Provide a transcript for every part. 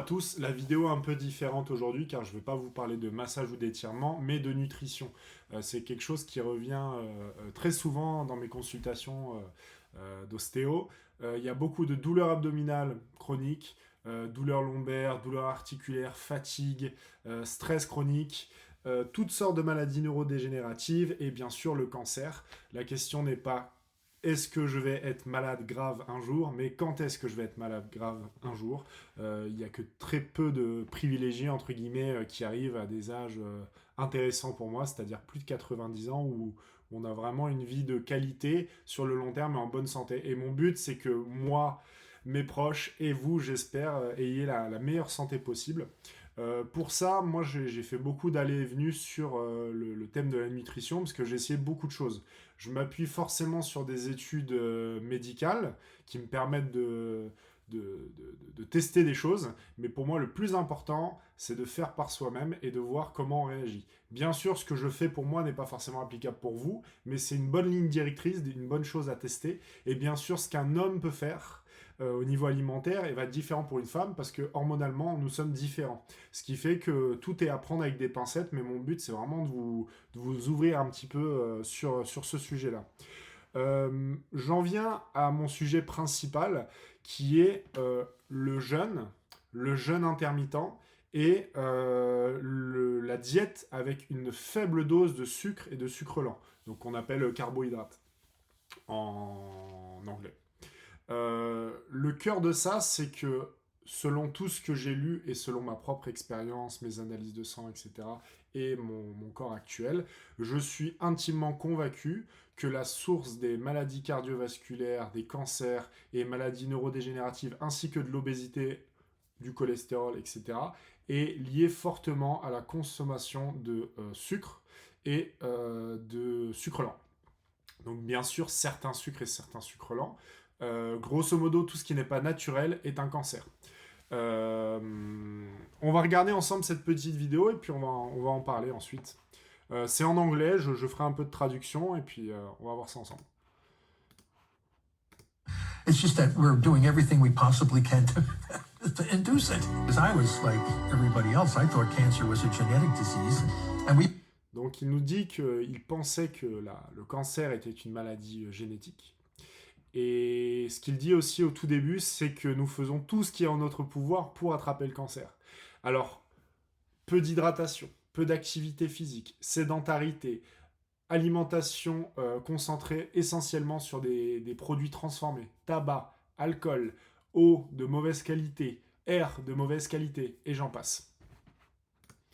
À tous, la vidéo est un peu différente aujourd'hui car je ne vais pas vous parler de massage ou d'étirement, mais de nutrition. C'est quelque chose qui revient très souvent dans mes consultations d'ostéo. Il y a beaucoup de douleurs abdominales chroniques, douleurs lombaires, douleurs articulaires, fatigue, stress chronique, toutes sortes de maladies neurodégénératives et bien sûr le cancer. La question n'est pas est-ce que je vais être malade grave un jour, mais quand est-ce que je vais être malade grave un jour. Il n'y a que très peu de privilégiés, entre guillemets, qui arrivent à des âges intéressants pour moi, c'est-à-dire plus de 90 ans, où on a vraiment une vie de qualité sur le long terme et en bonne santé. Et mon but, c'est que moi, mes proches et vous, j'espère, ayez la meilleure santé possible. Pour ça, moi, j'ai fait beaucoup d'allées et venues sur le thème de la nutrition, parce que j'ai essayé beaucoup de choses. Je m'appuie forcément sur des études médicales qui me permettent de tester des choses, mais pour moi, le plus important, c'est de faire par soi-même et de voir comment on réagit. Bien sûr, ce que je fais pour moi n'est pas forcément applicable pour vous, mais c'est une bonne ligne directrice, une bonne chose à tester. Et bien sûr, ce qu'un homme peut faire au niveau alimentaire va être différent pour une femme parce que hormonalement nous sommes différents, ce qui fait que tout est à prendre avec des pincettes, mais mon but c'est vraiment de vous ouvrir un petit peu sur ce sujet là. J'en viens à mon sujet principal qui est le jeûne intermittent et la diète avec une faible dose de sucre et de sucre lent, donc qu'on appelle carbohydrate en anglais. Le cœur de ça, c'est que selon tout ce que j'ai lu et selon ma propre expérience, mes analyses de sang, etc., et mon corps actuel, je suis intimement convaincu que la source des maladies cardiovasculaires, des cancers et maladies neurodégénératives, ainsi que de l'obésité, du cholestérol, etc., est liée fortement à la consommation de sucre et de sucre lent. Donc bien sûr, certains sucres et certains sucres lents. Grosso modo, tout ce qui n'est pas naturel est un cancer. On va regarder ensemble cette petite vidéo et puis on va en parler ensuite. C'est en anglais, je ferai un peu de traduction et puis on va voir ça ensemble. It's just that we're doing everything we possibly can to induce it. Because I was like everybody else, I thought cancer was a genetic disease, and we. Donc il nous dit qu'il pensait que le cancer était une maladie génétique. Et ce qu'il dit aussi au tout début, c'est que nous faisons tout ce qui est en notre pouvoir pour attraper le cancer. Alors, peu d'hydratation, peu d'activité physique, sédentarité, alimentation concentrée essentiellement sur des produits transformés, tabac, alcool, eau de mauvaise qualité, air de mauvaise qualité, et j'en passe.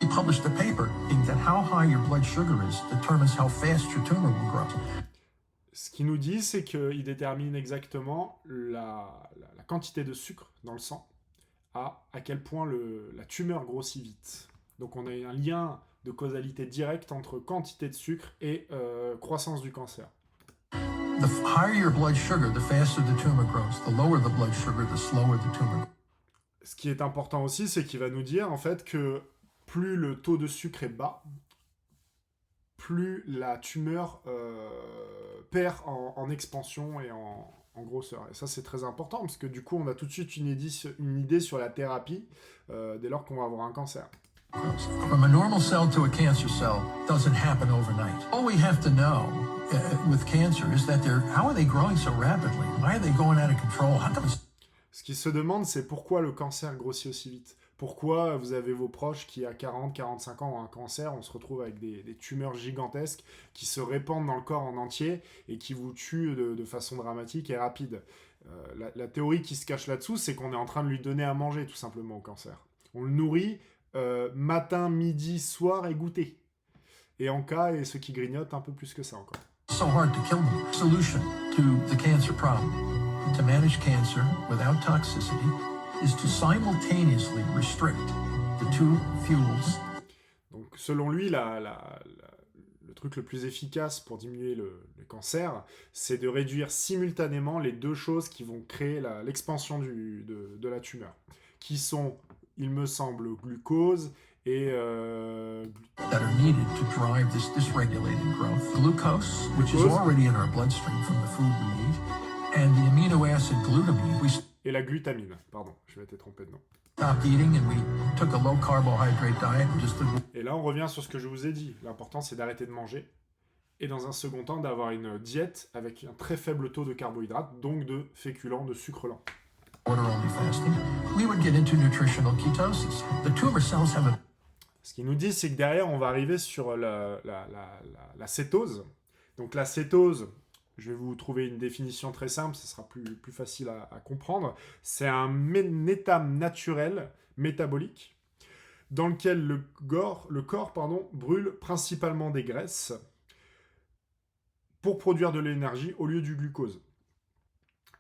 He published a paper in that how high your blood sugar is determines how fast your tumor will grow. Ce qu'il nous dit, c'est qu'il détermine exactement la quantité de sucre dans le sang, à quel point la tumeur grossit vite. Donc on a un lien de causalité directe entre quantité de sucre et croissance du cancer. The higher your blood sugar, the faster the tumor grows. The lower the blood sugar, the slower the tumor. Ce qui est important aussi, c'est qu'il va nous dire en fait que plus le taux de sucre est bas, plus la tumeur perd en expansion et en grosseur. Et ça, c'est très important, parce que du coup, on a tout de suite une idée sur la thérapie dès lors qu'on va avoir un cancer. From a normal cell to a cancer cell doesn't happen overnight. All we have to know with cancer is that how are they growing so rapidly? Why are they going out of control? How come Ce qui se demande, c'est pourquoi le cancer grossit aussi vite. Pourquoi vous avez vos proches qui, à 40-45 ans, ont un cancer, on se retrouve avec des tumeurs gigantesques qui se répandent dans le corps en entier et qui vous tuent de façon dramatique et rapide. La théorie qui se cache là-dessous, c'est qu'on est en train de lui donner à manger, tout simplement, au cancer. On le nourrit matin, midi, soir et goûter. Et en cas, et ceux qui grignotent un peu plus que ça encore. So hard to kill them? Solution to the cancer problem. To manage cancer without toxicity is to simultaneously restrict the two fuels. Donc, selon lui, le truc le plus efficace pour diminuer le cancer, c'est de réduire simultanément les deux choses qui vont créer l'expansion de la tumeur, qui sont, il me semble, glucose et that are needed to drive this dysregulated growth. Glucose, which is already in our bloodstream from the food we eat, and the amino acid glutamine. Et la glutamine, pardon, je m'étais trompé de nom. stopped eating and we took a low carbohydrate diet and just lived. Et là, on revient sur ce que je vous ai dit. L'important, c'est d'arrêter de manger. Et dans un second temps, d'avoir une diète avec un très faible taux de carbohydrates, donc de féculents, de sucre lent. Water-only fasting, we would get into nutritional ketosis. The tumor cells have a Ce qu'ils nous disent, c'est que derrière, on va arriver sur la cétose. Donc la cétose, je vais vous trouver une définition très simple, ce sera plus facile à comprendre. C'est un état naturel métabolique dans lequel le corps brûle principalement des graisses pour produire de l'énergie au lieu du glucose.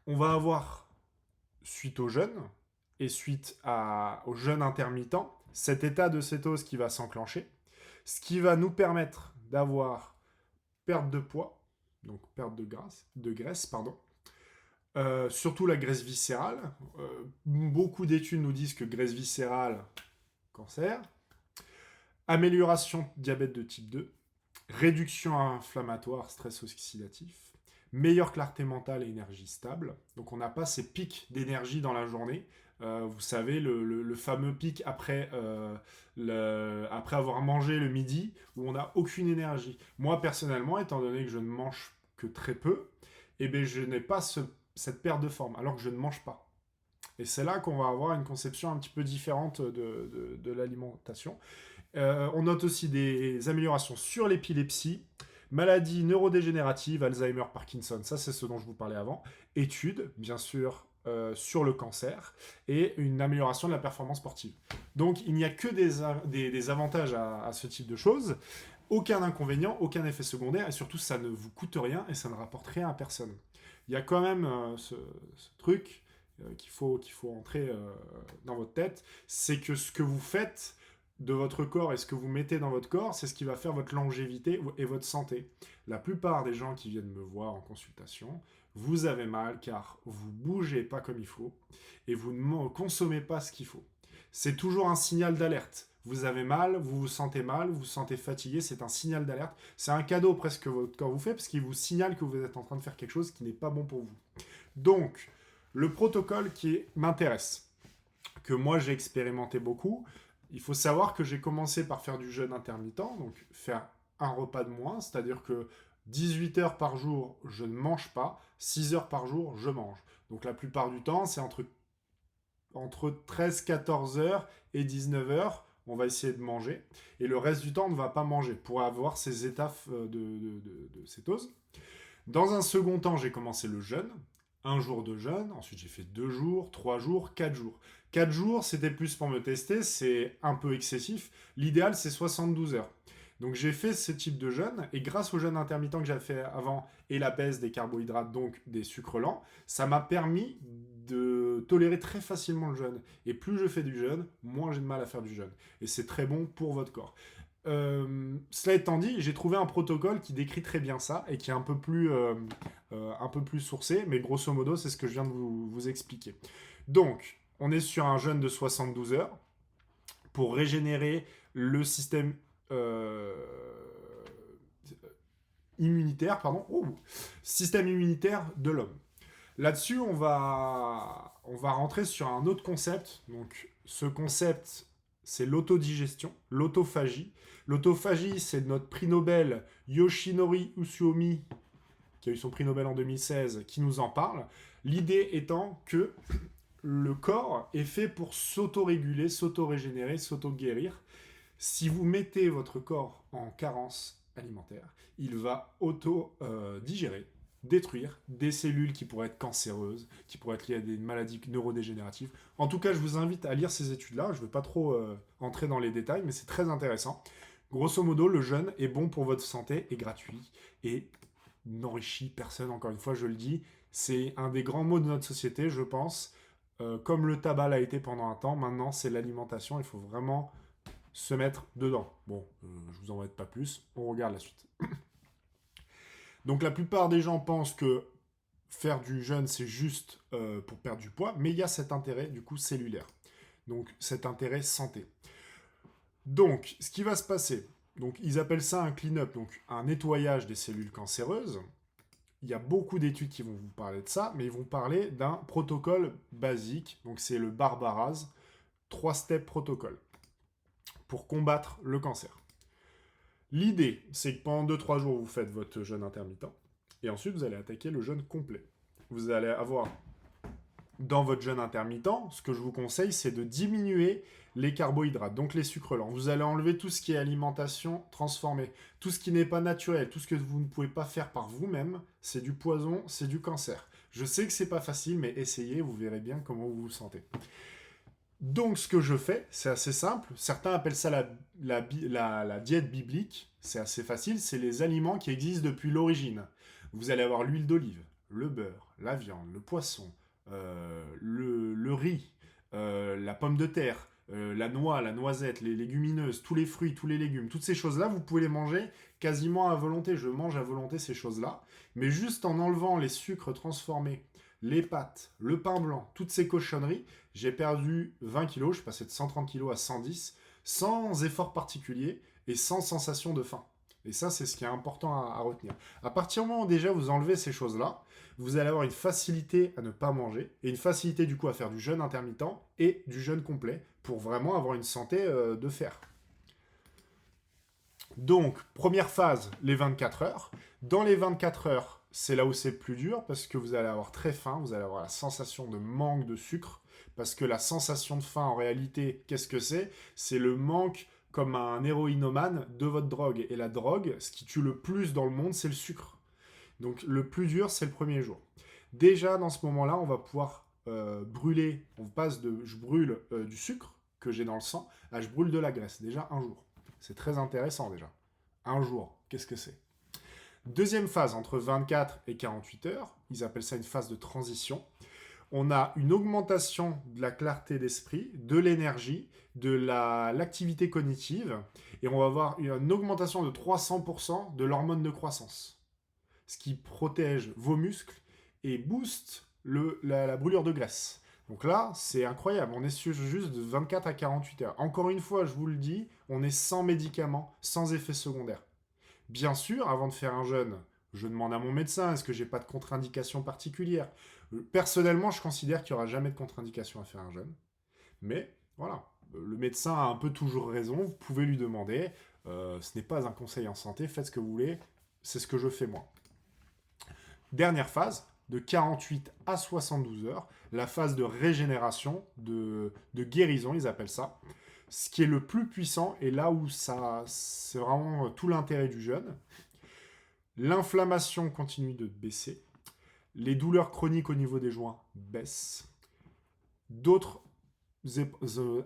On va avoir, suite au jeûne et suite au jeûne intermittent, cet état de cétose qui va s'enclencher, ce qui va nous permettre d'avoir perte de poids, donc perte de graisse, surtout la graisse viscérale. Beaucoup d'études nous disent que graisse viscérale, cancer, amélioration diabète de type 2, réduction inflammatoire, stress oxydatif, meilleure clarté mentale et énergie stable. Donc on n'a pas ces pics d'énergie dans la journée. Vous savez, le fameux pic après avoir mangé le midi, où on n'a aucune énergie. Moi, personnellement, étant donné que je ne mange que très peu, eh bien, je n'ai pas cette perte de forme, alors que je ne mange pas. Et c'est là qu'on va avoir une conception un petit peu différente de l'alimentation. On note aussi des améliorations sur l'épilepsie, maladies neurodégénératives, Alzheimer, Parkinson, ça c'est ce dont je vous parlais avant, études, bien sûr, sur le cancer, et une amélioration de la performance sportive. Donc il n'y a que des avantages à ce type de choses, aucun inconvénient, aucun effet secondaire, et surtout ça ne vous coûte rien et ça ne rapporte rien à personne. Il y a quand même ce truc qu'il faut entrer dans votre tête, c'est que ce que vous faites de votre corps et ce que vous mettez dans votre corps, c'est ce qui va faire votre longévité et votre santé. La plupart des gens qui viennent me voir en consultation, vous avez mal car vous bougez pas comme il faut et vous ne consommez pas ce qu'il faut. C'est toujours un signal d'alerte. Vous avez mal, vous vous sentez fatigué, c'est un signal d'alerte. C'est un cadeau presque que votre corps vous fait parce qu'il vous signale que vous êtes en train de faire quelque chose qui n'est pas bon pour vous. Donc, le protocole qui m'intéresse, que moi j'ai expérimenté beaucoup, il faut savoir que j'ai commencé par faire du jeûne intermittent, donc faire un repas de moins, c'est-à-dire que 18 heures par jour, je ne mange pas, 6 heures par jour, je mange. Donc la plupart du temps, c'est entre 13-14 heures et 19 heures, on va essayer de manger. Et le reste du temps, on ne va pas manger pour avoir ces étapes de cétose. Dans un second temps, j'ai commencé le jeûne. Un jour de jeûne, ensuite j'ai fait 2 jours, 3 jours, 4 jours. 4 jours, c'était plus pour me tester, c'est un peu excessif. L'idéal, c'est 72 heures. Donc j'ai fait ce type de jeûne, et grâce au jeûne intermittent que j'avais fait avant, et la baisse des carbohydrates, donc des sucres lents, ça m'a permis de tolérer très facilement le jeûne. Et plus je fais du jeûne, moins j'ai de mal à faire du jeûne. Et c'est très bon pour votre corps. Cela étant dit, j'ai trouvé un protocole qui décrit très bien ça et qui est un peu plus sourcé, mais grosso modo, c'est ce que je viens de vous expliquer. Donc, on est sur un jeûne de 72 heures pour régénérer le système immunitaire, système immunitaire de l'homme. Là-dessus, on va rentrer sur un autre concept. Donc, ce concept, c'est l'autodigestion, l'autophagie. L'autophagie, c'est notre prix Nobel Yoshinori Utsuomi, qui a eu son prix Nobel en 2016, qui nous en parle. L'idée étant que le corps est fait pour s'auto-réguler, s'auto-régénérer, s'auto-guérir. Si vous mettez votre corps en carence alimentaire, il va auto-digérer, détruire des cellules qui pourraient être cancéreuses, qui pourraient être liées à des maladies neurodégénératives. En tout cas, je vous invite à lire ces études-là. Je ne vais pas trop entrer dans les détails, mais c'est très intéressant. Grosso modo, le jeûne est bon pour votre santé, est gratuit et n'enrichit personne. Encore une fois, je le dis, c'est un des grands maux de notre société, je pense. Comme le tabac l'a été pendant un temps, maintenant c'est l'alimentation. Il faut vraiment se mettre dedans. Bon, je vous en embête pas plus. On regarde la suite. Donc la plupart des gens pensent que faire du jeûne, c'est juste pour perdre du poids, mais il y a cet intérêt, du coup, cellulaire. Donc cet intérêt santé. Donc, ce qui va se passer, donc ils appellent ça un clean-up, donc un nettoyage des cellules cancéreuses. Il y a beaucoup d'études qui vont vous parler de ça, mais ils vont parler d'un protocole basique, donc c'est le Barbarase, 3-step protocole pour combattre le cancer. L'idée, c'est que pendant 2-3 jours, vous faites votre jeûne intermittent, et ensuite, vous allez attaquer le jeûne complet. Vous allez avoir, dans votre jeûne intermittent, ce que je vous conseille, c'est de diminuer les carbohydrates, donc les sucres lents. Vous allez enlever tout ce qui est alimentation transformée, tout ce qui n'est pas naturel, tout ce que vous ne pouvez pas faire par vous-même, c'est du poison, c'est du cancer. Je sais que c'est pas facile, mais essayez, vous verrez bien comment vous vous sentez. Donc, ce que je fais, c'est assez simple. Certains appellent ça la diète biblique. C'est assez facile. C'est les aliments qui existent depuis l'origine. Vous allez avoir l'huile d'olive, le beurre, la viande, le poisson, le riz, la pomme de terre, la noix, la noisette, les légumineuses, tous les fruits, tous les légumes. Toutes ces choses-là, vous pouvez les manger quasiment à volonté. Je mange à volonté ces choses-là. Mais juste en enlevant les sucres transformés, les pâtes, le pain blanc, toutes ces cochonneries, j'ai perdu 20 kilos, je suis passé de 130 kilos à 110, sans effort particulier et sans sensation de faim. Et ça, c'est ce qui est important à retenir. À partir du moment où déjà vous enlevez ces choses-là, vous allez avoir une facilité à ne pas manger et une facilité du coup à faire du jeûne intermittent et du jeûne complet pour vraiment avoir une santé de fer. Donc, première phase, les 24 heures. Dans les 24 heures, c'est là où c'est le plus dur parce que vous allez avoir très faim, vous allez avoir la sensation de manque de sucre. Parce que la sensation de faim, en réalité, qu'est-ce que c'est ? C'est le manque, comme un héroïnomane, de votre drogue. Et la drogue, ce qui tue le plus dans le monde, c'est le sucre. Donc le plus dur, c'est le premier jour. Déjà, dans ce moment-là, on va pouvoir brûler. On passe de je brûle du sucre que j'ai dans le sang à je brûle de la graisse. Déjà un jour. C'est très intéressant déjà. Un jour, qu'est-ce que c'est ? Deuxième phase, entre 24 et 48 heures. Ils appellent ça une phase de transition. On a une augmentation de la clarté d'esprit, de l'énergie, de l'activité cognitive, et on va avoir une augmentation de 300% de l'hormone de croissance, ce qui protège vos muscles et booste la brûlure de graisse. Donc là, c'est incroyable, on est sur juste de 24 à 48 heures. Encore une fois, je vous le dis, on est sans médicaments, sans effets secondaires. Bien sûr, avant de faire un jeûne, je demande à mon médecin, est-ce que j'ai pas de contre-indication particulière ? Personnellement, je considère qu'il n'y aura jamais de contre-indication à faire un jeûne. Mais voilà, le médecin a un peu toujours raison, vous pouvez lui demander. Ce n'est pas un conseil en santé, faites ce que vous voulez, c'est ce que je fais moi. Dernière phase, de 48 à 72 heures, la phase de régénération, de guérison, ils appellent ça. Ce qui est le plus puissant, et là où c'est vraiment tout l'intérêt du jeûne. L'inflammation continue de baisser. Les douleurs chroniques au niveau des joints baissent. D'autres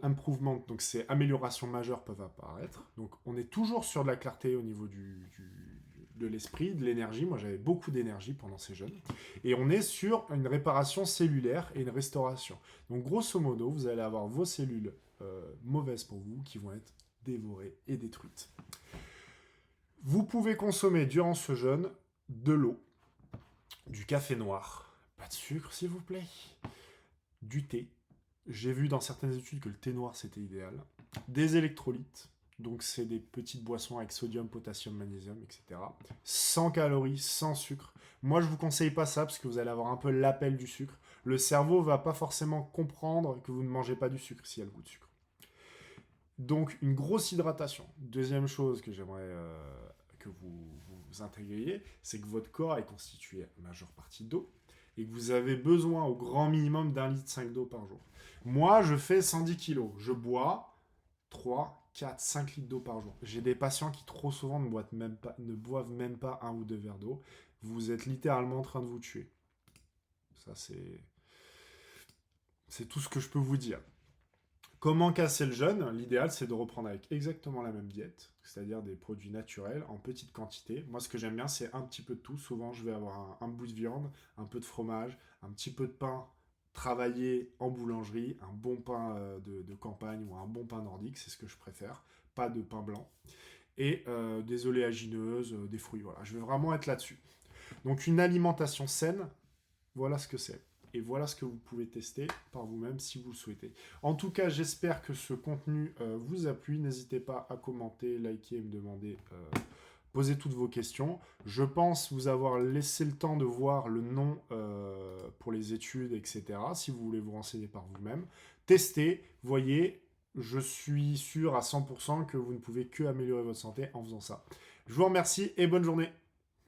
improvements, donc ces améliorations majeures peuvent apparaître. Donc on est toujours sur de la clarté au niveau de l'esprit, de l'énergie. Moi j'avais beaucoup d'énergie pendant ces jeûnes. Et on est sur une réparation cellulaire et une restauration. Donc grosso modo, vous allez avoir vos cellules mauvaises pour vous qui vont être dévorées et détruites. Vous pouvez consommer durant ce jeûne de l'eau, du café noir, pas de sucre s'il vous plaît, du thé. J'ai vu dans certaines études que le thé noir c'était idéal. Des électrolytes, donc c'est des petites boissons avec sodium, potassium, magnésium, etc. Sans calories, sans sucre. Moi je vous conseille pas ça parce que vous allez avoir un peu l'appel du sucre. Le cerveau va pas forcément comprendre que vous ne mangez pas du sucre s'il y a le goût de sucre. Donc une grosse hydratation. Deuxième chose que j'aimerais que vous intégriez, c'est que votre corps est constitué en majeure partie d'eau et que vous avez besoin au grand minimum d'1,5 litre d'eau par jour. Moi, je fais 110 kilos. Je bois 3, 4, 5 litres d'eau par jour. J'ai des patients qui trop souvent ne boivent même pas 1 ou 2 verres d'eau. Vous êtes littéralement en train de vous tuer. Ça, c'est tout ce que je peux vous dire. Comment casser le jeûne ? L'idéal, c'est de reprendre avec exactement la même diète, c'est-à-dire des produits naturels en petite quantité. Moi, ce que j'aime bien, c'est un petit peu de tout. Souvent, je vais avoir un bout de viande, un peu de fromage, un petit peu de pain travaillé en boulangerie, un bon pain de campagne ou un bon pain nordique, c'est ce que je préfère. Pas de pain blanc. Et des oléagineuses, des fruits. Voilà, je vais vraiment être là-dessus. Donc, une alimentation saine, voilà ce que c'est. Et voilà ce que vous pouvez tester par vous-même si vous le souhaitez. En tout cas, j'espère que ce contenu vous a plu. N'hésitez pas à commenter, liker et me demander, poser toutes vos questions. Je pense vous avoir laissé le temps de voir le nom pour les études, etc. Si vous voulez vous renseigner par vous-même. testez, voyez, je suis sûr à 100% que vous ne pouvez que améliorer votre santé en faisant ça. Je vous remercie et bonne journée.